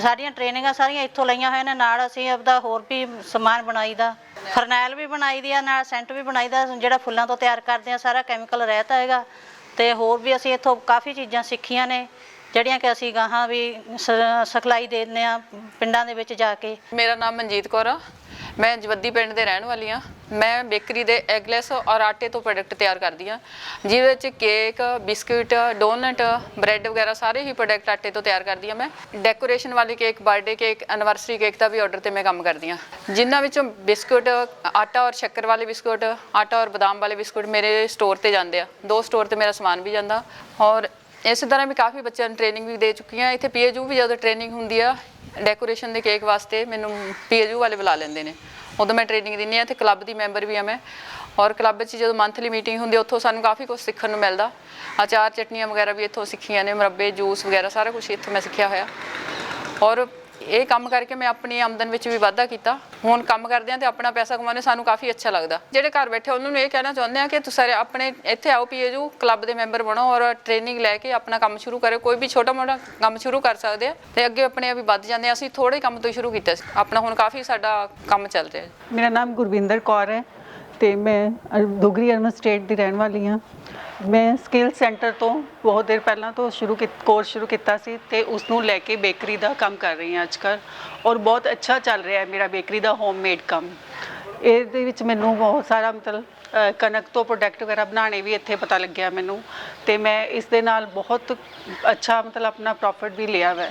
ਸਾਰੀਆਂ ਟ੍ਰੇਨਿੰਗਾਂ ਸਾਰੀਆਂ ਇੱਥੋਂ ਲਈਆਂ ਹੋਈਆਂ ਨੇ। ਨਾਲ ਅਸੀਂ ਆਪਦਾ ਹੋਰ ਵੀ ਸਮਾਨ ਬਣਾਈ ਦਾ, ਫਰਨੈਲ ਵੀ ਬਣਾਈ ਦੀ ਆ, ਨਾਲ ਸੈਂਟ ਵੀ ਬਣਾਈ ਦਾ, ਜਿਹੜਾ ਫੁੱਲਾਂ ਤੋਂ ਤਿਆਰ ਕਰਦੇ ਆ, ਸਾਰਾ ਕੈਮੀਕਲ ਰਹਿਤ ਹੈਗਾ। ਤੇ ਹੋਰ ਵੀ ਅਸੀਂ ਇੱਥੋਂ ਕਾफ़ੀ ਚੀਜ਼ਾਂ ਸਿੱਖੀਆਂ ਨੇ, ਜਿਹੜੀਆਂ ਕਿ ਅਸੀਂ ਗਾਹਾਂ ਵੀ ਸਿਖਲਾਈ ਦੇ ਦਿੰਦੇ ਹਾਂ ਪਿੰਡਾਂ ਦੇ ਵਿੱਚ ਜਾ ਕੇ। ਮੇਰਾ ਨਾਮ ਮਨਜੀਤ ਕੌਰ ਆ, ਮੈਂ ਜਵੱਦੀ ਪਿੰਡ ਦੇ ਰਹਿਣ ਵਾਲੀ ਹਾਂ। ਮੈਂ ਬੇਕਰੀ ਦੇ ਐਗਲੈਸ ਔਰ ਆਟੇ ਤੋਂ ਪ੍ਰੋਡਕਟ ਤਿਆਰ ਕਰਦੀ ਹਾਂ, ਜਿਹਦੇ ਵਿੱਚ ਕੇਕ, ਬਿਸਕਿਟ, ਡੋਨਟ, ਬ੍ਰੈਡ ਵਗੈਰਾ ਸਾਰੇ ਹੀ ਪ੍ਰੋਡਕਟ ਆਟੇ ਤੋਂ ਤਿਆਰ ਕਰਦੀ ਹਾਂ। ਮੈਂ ਡੈਕੋਰੇਸ਼ਨ ਵਾਲੇ cake, birthday cake, anniversary cake ਦਾ ਵੀ ਆਰਡਰ ਤੇ ਮੈਂ ਕੰਮ ਕਰਦੀ ਹਾਂ, ਜਿਨ੍ਹਾਂ ਵਿੱਚੋਂ ਬਿਸਕੁਟ, ਆਟਾ ਔਰ ਸ਼ੱਕਰ ਵਾਲੇ ਬਿਸਕੁਟ, ਆਟਾ ਔਰ ਬਦਾਮ ਵਾਲੇ ਬਿਸਕੁਟ ਮੇਰੇ ਸਟੋਰ ਤੇ ਜਾਂਦੇ ਆ। 2 ਸਟੋਰ ਤੇ ਮੇਰਾ ਸਮਾਨ ਵੀ ਜਾਂਦਾ। ਔਰ ਇਸੇ ਤਰ੍ਹਾਂ ਵੀ ਕਾफ़ੀ ਬੱਚਿਆਂ ਨੂੰ ਟ੍ਰੇਨਿੰਗ ਵੀ ਦੇ ਚੁੱਕੀ ਹਾਂ। ਇੱਥੇ PHU ਵੀ ਜਦੋਂ ਟ੍ਰੇਨਿੰਗ ਹੁੰਦੀ ਆ ਡੈਕੋਰੇਸ਼ਨ ਦੇ ਕੇਕ ਵਾਸਤੇ, ਮੈਨੂੰ PHU ਵਾਲੇ ਬੁਲਾ ਲੈਂਦੇ ਨੇ, ਉਦੋਂ ਮੈਂ ਟ੍ਰੇਨਿੰਗ ਦਿੰਦੀ ਹਾਂ। ਅਤੇ ਕਲੱਬ ਦੀ ਮੈਂਬਰ ਵੀ ਹਾਂ ਮੈਂ। ਔਰ ਕਲੱਬ ਵਿੱਚ ਜਦੋਂ ਮੰਥਲੀ ਮੀਟਿੰਗ ਹੁੰਦੀ ਉੱਥੋਂ ਸਾਨੂੰ ਕਾफ़ੀ ਕੁਛ ਸਿੱਖਣ ਨੂੰ ਮਿਲਦਾ। ਅਚਾਰ, ਚਟਨੀਆਂ ਵਗੈਰਾ ਵੀ ਇੱਥੋਂ ਸਿੱਖੀਆਂ ਨੇ, ਮੁਰੱਬੇ, ਜੂਸ ਵਗੈਰਾ ਸਾਰਾ ਕੁਛ ਇੱਥੋਂ ਮੈਂ ਸਿੱਖਿਆ ਹੋਇਆ। ਔਰ ਇਹ ਕੰਮ ਕਰਕੇ ਮੈਂ ਆਪਣੀ ਆਮਦਨ ਵਿੱਚ ਵੀ ਵਾਧਾ ਕੀਤਾ। ਹੁਣ ਕੰਮ ਕਰਦੇ ਹਾਂ ਤੇ ਆਪਣਾ ਪੈਸਾ ਕਮਾਉਂਦੇ, ਸਾਨੂੰ ਕਾफ़ੀ ਅੱਛਾ ਲੱਗਦਾ। ਜਿਹੜੇ ਘਰ ਬੈਠੇ ਉਹਨਾਂ ਨੂੰ ਇਹ ਕਹਿਣਾ ਚਾਹੁੰਦੇ ਹਾਂ ਕਿ ਤੁਸੀਂ ਸਾਰੇ ਆਪਣੇ ਇੱਥੇ ਆਓ, PHU ਕਲੱਬ ਦੇ ਮੈਂਬਰ ਬਣੋ ਔਰ ਟ੍ਰੇਨਿੰਗ ਲੈ ਕੇ ਆਪਣਾ ਕੰਮ ਸ਼ੁਰੂ ਕਰੋ। ਕੋਈ ਵੀ ਛੋਟਾ ਮੋਟਾ ਕੰਮ ਸ਼ੁਰੂ ਕਰ ਸਕਦੇ ਆ ਤੇ ਅੱਗੇ ਆਪਣੇ ਆਪ ਹੀ ਵੱਧ ਜਾਂਦੇ ਆ। ਅਸੀਂ ਥੋੜ੍ਹੇ ਕੰਮ ਤੋਂ ਸ਼ੁਰੂ ਕੀਤਾ ਸੀ, ਆਪਣਾ ਹੁਣ ਕਾफ़ੀ ਸਾਡਾ ਕੰਮ ਚੱਲ ਰਿਹਾ। ਮੇਰਾ ਨਾਮ ਗੁਰਵਿੰਦਰ ਕੌਰ ਹੈ ਤੇ ਮੈਂ ਦੁਗਰੀ ਅਰਬਨ ਸਟੇਟ ਦੀ ਰਹਿਣ ਵਾਲੀ ਹਾਂ। ਮੈਂ ਸਕਿੱਲ ਸੈਂਟਰ ਤੋਂ ਬਹੁਤ ਦੇਰ ਪਹਿਲਾਂ ਤੋਂ ਕੋਰਸ ਸ਼ੁਰੂ ਕੀਤਾ ਸੀ ਤੇ ਉਸ ਨੂੰ ਲੈ ਕੇ ਬੇਕਰੀ ਦਾ ਕੰਮ ਕਰ ਰਹੀ ਹਾਂ ਅੱਜ ਕੱਲ੍ਹ, ਔਰ ਬਹੁਤ ਅੱਛਾ ਚੱਲ ਰਿਹਾ ਹੈ ਮੇਰਾ ਬੇਕਰੀ ਦਾ ਹੋਮਮੇਡ ਕੰਮ। ਇਹਦੇ ਵਿੱਚ ਮੈਨੂੰ ਬਹੁਤ ਸਾਰਾ ਮਤਲਬ ਕਣਕ ਤੋਂ ਪ੍ਰੋਡਕਟ ਵਗੈਰਾ ਬਣਾਉਣੇ ਵੀ ਇੱਥੇ ਪਤਾ ਲੱਗਿਆ ਮੈਨੂੰ, ਤੇ ਮੈਂ ਇਸ ਦੇ ਨਾਲ ਬਹੁਤ ਅੱਛਾ ਮਤਲਬ ਆਪਣਾ ਪ੍ਰੋਫਿਟ ਵੀ ਲਿਆ ਵਾ।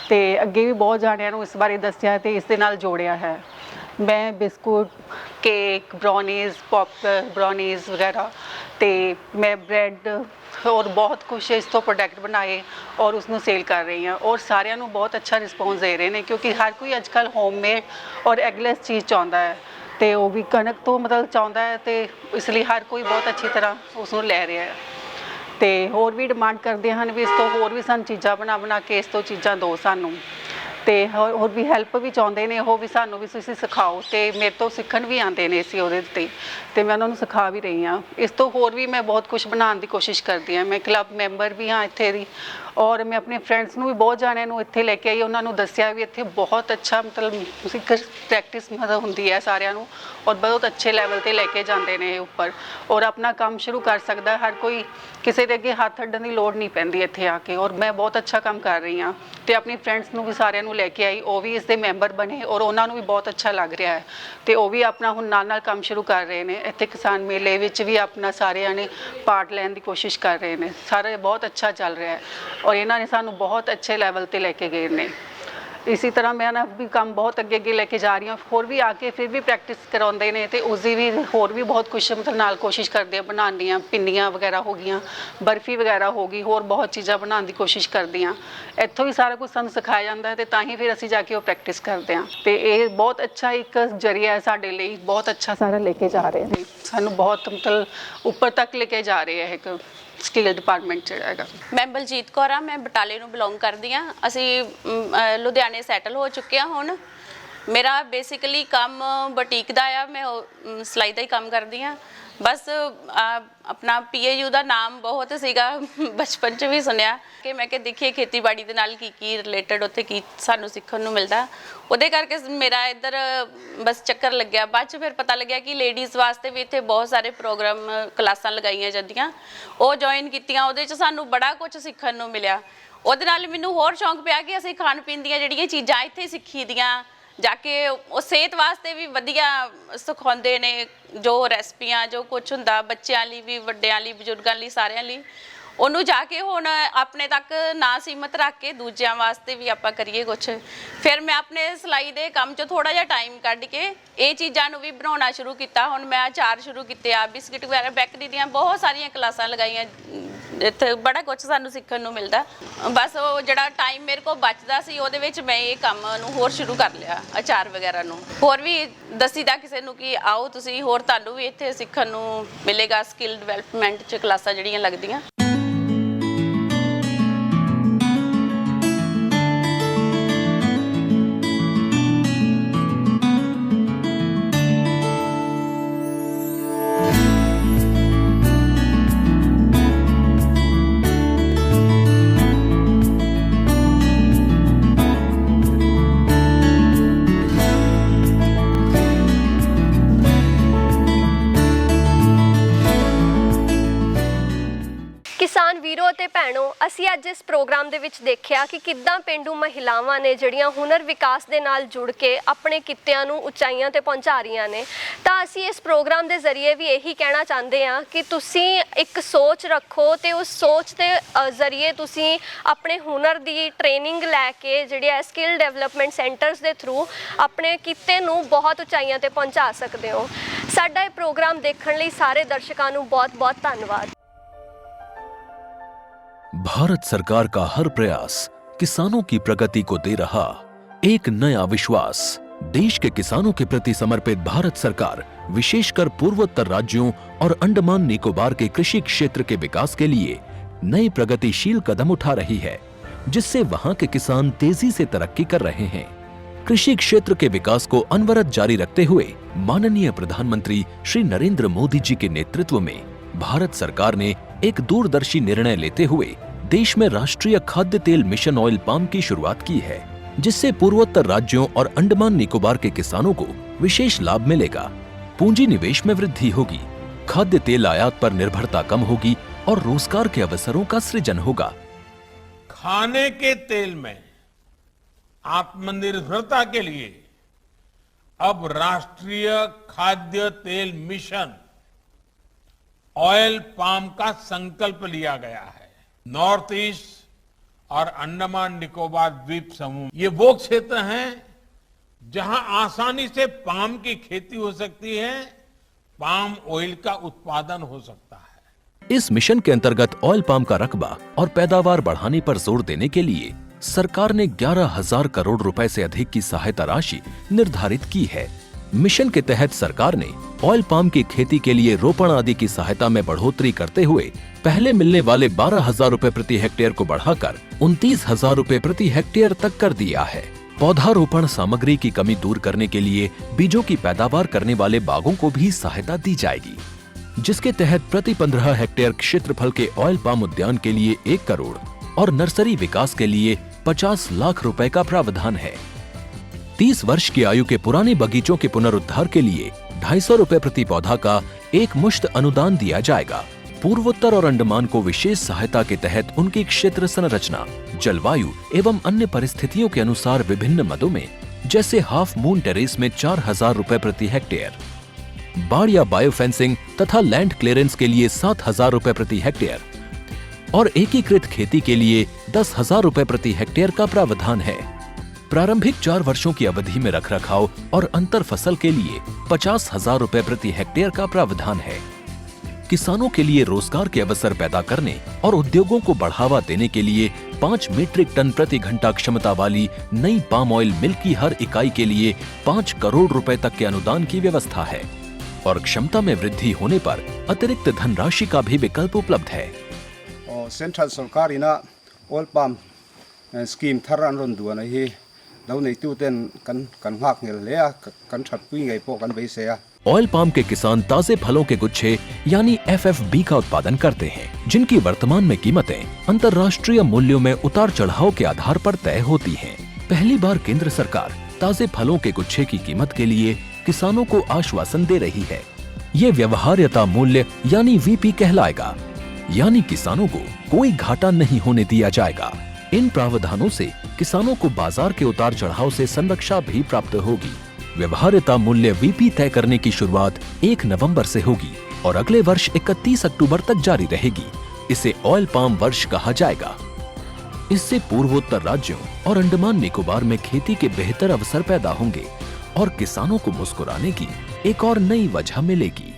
ਤੇ ਅੱਗੇ ਵੀ ਬਹੁਤ ਜਾਣਿਆਂ ਨੂੰ ਇਸ ਬਾਰੇ ਦੱਸਿਆ ਤੇ ਇਸ ਦੇ ਨਾਲ ਜੋੜਿਆ ਹੈ। ਮੈਂ biscuit, cake, brownies, popcorn, brownies ਵਗੈਰਾ ਤੇ ਮੈਂ ਬ੍ਰੈਡ और बहुत कुछ इस तो प्रोडक्ट बनाए और उसनों सेल कर रही हैं और सारिਆਂ ਨੂੰ बहुत अच्छा रिस्पॉन्स दे रहे हैं क्योंकि हर कोई अजकल होममेड और एगलेस चीज़ चाहता है तो वो भी कणक तो मतलब चाहता है तो इसलिए हर कोई बहुत अच्छी तरह उसनों लै रहा है तो होर भी डिमांड करते हैं भी इस तो होर भी सानू चीज़ां बना के इस तो चीज़ां दो सानू ਤੇ ਹੋਰ ਵੀ ਹੈਲਪ ਵੀ ਚਾਹੁੰਦੇ ਨੇ ਉਹ ਵੀ ਸਾਨੂੰ ਵੀ ਤੁਸੀਂ ਸਿਖਾਓ ਤੇ ਮੇਰੇ ਤੋਂ ਸਿੱਖਣ ਵੀ ਆਉਂਦੇ ਨੇ ਅਸੀਂ ਉਹਦੇ ਉੱਤੇ ਤੇ ਮੈਂ ਉਹਨਾਂ ਨੂੰ ਸਿਖਾ ਵੀ ਰਹੀ ਹਾਂ। ਇਸ ਤੋਂ ਹੋਰ ਵੀ ਮੈਂ ਬਹੁਤ ਕੁਝ ਬਣਾਉਣ ਦੀ ਕੋਸ਼ਿਸ਼ ਕਰਦੀ ਹਾਂ। ਮੈਂ ਕਲੱਬ ਮੈਂਬਰ ਵੀ ਹਾਂ ਇੱਥੇ ਦੀ ਔਰ ਮੈਂ ਆਪਣੇ ਫਰੈਂਡਸ ਨੂੰ ਵੀ ਬਹੁਤ ਜਾਣਿਆਂ ਨੂੰ ਇੱਥੇ ਲੈ ਕੇ ਆਈ, ਉਹਨਾਂ ਨੂੰ ਦੱਸਿਆ ਵੀ ਇੱਥੇ ਬਹੁਤ ਅੱਛਾ ਮਤਲਬ ਸਿੱਖ ਪ੍ਰੈਕਟਿਸ ਮਤਲਬ ਹੁੰਦੀ ਹੈ ਸਾਰਿਆਂ ਨੂੰ ਔਰ ਬਹੁਤ ਅੱਛੇ ਲੈਵਲ ਤੇ ਲੈ ਕੇ ਜਾਂਦੇ ਨੇ ਇਹ ਉੱਪਰ ਔਰ ਆਪਣਾ ਕੰਮ ਸ਼ੁਰੂ ਕਰ ਸਕਦਾ ਹਰ ਕੋਈ, ਕਿਸੇ ਦੇ ਅੱਗੇ ਹੱਥ ਅੱਡਣ ਦੀ ਲੋੜ ਨਹੀਂ ਪੈਂਦੀ ਇੱਥੇ ਆ ਕੇ ਔਰ ਮੈਂ ਬਹੁਤ ਅੱਛਾ ਕੰਮ ਕਰ ਰਹੀ ਹਾਂ ਤੇ ਆਪਣੀ ਫਰੈਂਡਸ ਨੂੰ ਵੀ ਸਾਰਿਆਂ ਨੂੰ ਲੈ ਕੇ ਆਈ, ਉਹ ਵੀ ਇਸ ਦੇ ਮੈਂਬਰ ਬਣੇ ਔਰ ਉਹਨਾਂ ਨੂੰ ਵੀ ਬਹੁਤ ਅੱਛਾ ਲੱਗ ਰਿਹਾ ਹੈ ਤੇ ਉਹ ਵੀ ਆਪਣਾ ਹੁਣ ਨਾਲ ਕੰਮ ਸ਼ੁਰੂ ਕਰ ਰਹੇ ਨੇ। ਇੱਥੇ ਕਿਸਾਨ ਮੇਲੇ ਵਿੱਚ ਵੀ ਆਪਣਾ ਸਾਰਿਆਂ ਨੇ ਪਾਰਟ ਲੈਣ ਦੀ ਕੋਸ਼ਿਸ਼ ਕਰ ਰਹੇ ਨੇ, ਸਾਰੇ ਬਹੁਤ ਅੱਛਾ ਚੱਲ ਰਿਹਾ ਹੈ ਔਰ ਇਹਨਾਂ ਨੇ ਸਾਨੂੰ ਬਹੁਤ ਅੱਛੇ ਲੈਵਲ ਤੇ ਲੈ ਕੇ ਗਏ ਨੇ। इसी तरह मैं ना भी काम बहुत अगे अगे लेके जा रही हूँ, होर भी आके फिर भी प्रैक्टिस कराते हैं तो उसकी भी होर भी बहुत कुछ मतलब नाल कोशिश करते हैं बनाने दी, पिन्नियाँ वगैरह हो गई, बर्फी वगैरह हो गई, होर बहुत चीज़ां बनाने की कोशिश करती हाँ। इत्थों ही सारा कुछ सानू सिखाया जाता है तो ही फिर असीं जाके वो प्रैक्टिस करते हैं तो ये बहुत अच्छा एक जरिया है साडे लई, बहुत अच्छा सारा लेके जा रहे हैं सानू बहुत मतलब ऊपर तक लेके जा रहे हैं एक ਸਕਿੱਲ ਡਿਪਾਰਟਮੈਂਟ ਜਿਹੜਾ ਹੈਗਾ। ਮੈਂ ਬਲਜੀਤ ਕੌਰ ਆ, ਮੈਂ ਬਟਾਲੇ ਨੂੰ ਬਿਲੋਂਗ ਕਰਦੀ ਆ। ਅਸੀਂ ਲੁਧਿਆਣੇ ਸੈਟਲ ਹੋ ਚੁੱਕੇ ਆ ਹੁਣ। ਮੇਰਾ ਬੇਸਿਕਲੀ ਕੰਮ ਬੁਟੀਕ ਦਾ ਆ, ਮੈਂ ਸਿਲਾਈ ਦਾ ਹੀ ਕੰਮ ਕਰਦੀ ਆ। ਬਸ ਆਪਣਾ PAU ਦਾ ਨਾਮ ਬਹੁਤ ਸੀਗਾ, ਬਚਪਨ 'ਚ ਵੀ ਸੁਣਿਆ ਕਿ ਮੈਂ ਕਿ ਦੇਖੀਏ ਖੇਤੀਬਾੜੀ ਦੇ ਨਾਲ ਕੀ ਰਿਲੇਟਡ ਉੱਥੇ ਕੀ ਸਾਨੂੰ ਸਿੱਖਣ ਨੂੰ ਮਿਲਦਾ, ਉਹਦੇ ਕਰਕੇ ਮੇਰਾ ਇੱਧਰ ਬਸ ਚੱਕਰ ਲੱਗਿਆ। ਬਾਅਦ 'ਚ ਫਿਰ ਪਤਾ ਲੱਗਿਆ ਕਿ ਲੇਡੀਜ਼ ਵਾਸਤੇ ਵੀ ਇੱਥੇ ਬਹੁਤ ਸਾਰੇ ਪ੍ਰੋਗਰਾਮ ਕਲਾਸਾਂ ਲਗਾਈਆਂ ਜਾਂਦੀਆਂ, ਉਹ ਜੁਆਇਨ ਕੀਤੀਆਂ। ਉਹਦੇ 'ਚ ਸਾਨੂੰ ਬੜਾ ਕੁਝ ਸਿੱਖਣ ਨੂੰ ਮਿਲਿਆ। ਉਹਦੇ ਨਾਲ ਮੈਨੂੰ ਹੋਰ ਸ਼ੌਂਕ ਪਿਆ ਕਿ ਅਸੀਂ ਖਾਣ ਪੀਣ ਦੀਆਂ ਜਿਹੜੀਆਂ ਚੀਜ਼ਾਂ ਇੱਥੇ ਸਿੱਖੀ ਦੀਆਂ ਜਾ ਕੇ ਉਹ ਸਿਹਤ ਵਾਸਤੇ ਵੀ ਵਧੀਆ ਸਿਖਾਉਂਦੇ ਨੇ, ਜੋ ਰੈਸਪੀਆਂ ਜੋ ਕੁਝ ਹੁੰਦਾ ਬੱਚਿਆਂ ਲਈ ਵੀ, ਵੱਡਿਆਂ ਲਈ, ਬਜ਼ੁਰਗਾਂ ਲਈ, ਸਾਰਿਆਂ ਲਈ। ਉਹਨੂੰ ਜਾ ਕੇ ਹੁਣ ਆਪਣੇ ਤੱਕ ਨਾ ਸੀਮਤ ਰੱਖ ਕੇ ਦੂਜਿਆਂ ਵਾਸਤੇ ਵੀ ਆਪਾਂ ਕਰੀਏ ਕੁਛ। ਫਿਰ ਮੈਂ ਆਪਣੇ ਸਿਲਾਈ ਦੇ ਕੰਮ 'ਚ ਥੋੜ੍ਹਾ ਜਿਹਾ ਟਾਈਮ ਕੱਢ ਕੇ ਇਹ ਚੀਜ਼ਾਂ ਨੂੰ ਵੀ ਬਣਾਉਣਾ ਸ਼ੁਰੂ ਕੀਤਾ। ਹੁਣ ਮੈਂ ਅਚਾਰ ਸ਼ੁਰੂ ਕੀਤੇ ਆ, ਬਿਸਕਿਟ ਵਗੈਰਾ, ਬੇਕਰੀ ਦੀਆਂ ਬਹੁਤ ਸਾਰੀਆਂ ਕਲਾਸਾਂ ਲਗਾਈਆਂ। ਇੱਥੇ ਬੜਾ ਕੁਛ ਸਾਨੂੰ ਸਿੱਖਣ ਨੂੰ ਮਿਲਦਾ। ਬਸ ਉਹ ਜਿਹੜਾ ਟਾਈਮ ਮੇਰੇ ਕੋਲ ਬਚਦਾ ਸੀ ਉਹਦੇ ਵਿੱਚ ਮੈਂ ਇਹ ਕੰਮ ਨੂੰ ਹੋਰ ਸ਼ੁਰੂ ਕਰ ਲਿਆ, ਅਚਾਰ ਵਗੈਰਾ ਨੂੰ। ਹੋਰ ਵੀ ਦੱਸੀਦਾ ਕਿਸੇ ਨੂੰ ਕਿ ਆਓ ਤੁਸੀਂ, ਹੋਰ ਤੁਹਾਨੂੰ ਵੀ ਇੱਥੇ ਸਿੱਖਣ ਨੂੰ ਮਿਲੇਗਾ। ਸਕਿੱਲ ਡਿਵੈਲਪਮੈਂਟ 'ਚ ਕਲਾਸਾਂ ਜਿਹੜੀਆਂ ਲੱਗਦੀਆਂ। ਕਿਸਾਨ ਵੀਰੋ ਅਤੇ ਭੈਣੋ, ਅਸੀਂ ਅੱਜ ਇਸ ਪ੍ਰੋਗਰਾਮ ਦੇ ਵਿੱਚ ਦੇਖਿਆ ਕਿ ਕਿੱਦਾਂ ਪੇਂਡੂ ਮਹਿਲਾਵਾਂ ਨੇ ਜਿਹੜੀਆਂ ਹੁਨਰ ਵਿਕਾਸ ਦੇ ਨਾਲ ਜੁੜ ਕੇ ਆਪਣੇ ਕਿੱਤਿਆਂ ਨੂੰ ਉਚਾਈਆਂ ਤੇ ਪਹੁੰਚਾ ਰਹੀਆਂ ਨੇ। ਤਾਂ ਅਸੀਂ ਇਸ ਪ੍ਰੋਗਰਾਮ ਦੇ ਜ਼ਰੀਏ ਵੀ ਇਹੀ ਕਹਿਣਾ ਚਾਹੁੰਦੇ ਹਾਂ ਕਿ ਤੁਸੀਂ ਇੱਕ ਸੋਚ ਰੱਖੋ ਤੇ ਉਸ ਸੋਚ ਦੇ ਜ਼ਰੀਏ ਤੁਸੀਂ ਆਪਣੇ ਹੁਨਰ ਦੀ ਟ੍ਰੇਨਿੰਗ ਲੈ ਕੇ ਜਿਹੜੇ ਸਕਿੱਲ ਡਿਵੈਲਪਮੈਂਟ ਸੈਂਟਰਸ ਦੇ ਥਰੂ ਆਪਣੇ ਕਿੱਤੇ ਨੂੰ ਬਹੁਤ ਉਚਾਈਆਂ ਤੇ ਪਹੁੰਚਾ ਸਕਦੇ ਹੋ। ਸਾਡਾ ਇਹ ਪ੍ਰੋਗਰਾਮ ਦੇਖਣ ਲਈ ਸਾਰੇ ਦਰਸ਼ਕਾਂ ਨੂੰ ਬਹੁਤ-ਬਹੁਤ ਧੰਨਵਾਦ। भारत सरकार का हर प्रयास किसानों की प्रगति को दे रहा एक नया विश्वास। देश के किसानों के प्रति समर्पित भारत सरकार विशेषकर पूर्वोत्तर राज्यों और अंडमान निकोबार के कृषि क्षेत्र के विकास के लिए नए प्रगतिशील कदम उठा रही है, जिससे वहां के किसान तेजी से तरक्की कर रहे हैं। कृषि क्षेत्र के विकास को अनवरत जारी रखते हुए माननीय प्रधानमंत्री श्री नरेंद्र मोदी जी के नेतृत्व में भारत सरकार ने एक दूरदर्शी निर्णय लेते हुए देश में राष्ट्रीय खाद्य तेल मिशन ऑयल पाम की शुरुआत की है, जिससे पूर्वोत्तर राज्यों और अंडमान निकोबार के किसानों को विशेष लाभ मिलेगा। पूंजी निवेश में वृद्धि होगी, खाद्य तेल आयात पर निर्भरता कम होगी और रोजगार के अवसरों का सृजन होगा। खाने के तेल में आत्मनिर्भरता के लिए अब राष्ट्रीय खाद्य तेल मिशन ऑयल पाम का संकल्प लिया गया है। नॉर्थ ईस्ट और अंडमान निकोबार द्वीप समूह, ये वो क्षेत्र हैं जहां आसानी से पाम की खेती हो सकती है, पाम ऑयल का उत्पादन हो सकता है। इस मिशन के अंतर्गत ऑयल पाम का रकबा और पैदावार बढ़ाने पर जोर देने के लिए सरकार ने 11,000 करोड़ रुपए से अधिक की सहायता राशि निर्धारित की है। मिशन के तहत सरकार ने ऑयल पाम की खेती के लिए रोपण आदि की सहायता में बढ़ोतरी करते हुए पहले मिलने वाले 12,000 रुपए प्रति हेक्टेयर को बढ़ाकर 29,000 रुपए प्रति हेक्टेयर तक कर दिया है। पौधारोपण सामग्री की कमी दूर करने के लिए बीजों की पैदावार करने वाले बागों को भी सहायता दी जाएगी, जिसके तहत प्रति 15 हेक्टेयर क्षेत्रफल के ऑयल पाम उद्यान के लिए 1 करोड़ और नर्सरी विकास के लिए 50 लाख रुपए का प्रावधान है। 30 वर्ष की आयु के पुराने बगीचों के पुनरुद्धार के लिए 250 रुपए प्रति पौधा का एक मुश्त अनुदान दिया जाएगा। पूर्वोत्तर और अंडमान को विशेष सहायता के तहत उनकी क्षेत्र संरचना, जलवायु एवं अन्य परिस्थितियों के अनुसार विभिन्न मदों में, जैसे हाफ मून टेरेस में 4,000 रुपए प्रति हेक्टेयर, बाड़ या बायो फेंसिंग तथा लैंड क्लियरेंस के लिए 7,000 रुपए प्रति हेक्टेयर और एकीकृत खेती के लिए 10,000 रुपए प्रति हेक्टेयर का प्रावधान है। प्रारंभिक 4 वर्षों की अवधि में रखरखाव और अंतर फसल के लिए 50,000 रुपए प्रति हेक्टेयर का प्रावधान है। किसानों के लिए रोजगार के अवसर पैदा करने और उद्योगों को बढ़ावा देने के लिए 5 मीट्रिक टन प्रति घंटा क्षमता वाली नई पाम ऑयल मिल की हर इकाई के लिए 5 करोड़ रुपए तक के अनुदान की व्यवस्था है और क्षमता में वृद्धि होने पर अतिरिक्त धनराशि का भी विकल्प उपलब्ध है। सेंट्रल सरकार ऑयल पाम स्कीम थरन रोंदुआ ही दौनै तुतेन कन हाक ले कन छपुई गई पो कन बेसे। ऑयल पाम के किसान ताजे फलों के गुच्छे यानी FFB का उत्पादन करते हैं, जिनकी वर्तमान में कीमतें अंतर्राष्ट्रीय मूल्यों में उतार चढ़ाव के आधार पर तय होती हैं। पहली बार केंद्र सरकार ताजे फलों के गुच्छे की कीमत के लिए किसानों को आश्वासन दे रही है। ये व्यवहार्यता मूल्य यानी VP कहलाएगा, यानी किसानों को कोई घाटा नहीं होने दिया जाएगा। इन प्रावधानों से किसानों को बाजार के उतार चढ़ाव से संरक्षा भी प्राप्त होगी। व्यवहार्यता मूल्य VP तय करने की शुरुआत 1 नवंबर से होगी और अगले वर्ष 31 अक्टूबर तक जारी रहेगी। इसे ऑयल पाम वर्ष कहा जाएगा। इससे पूर्वोत्तर राज्यों और अंडमान निकोबार में खेती के बेहतर अवसर पैदा होंगे और किसानों को मुस्कुराने की एक और नई वजह मिलेगी।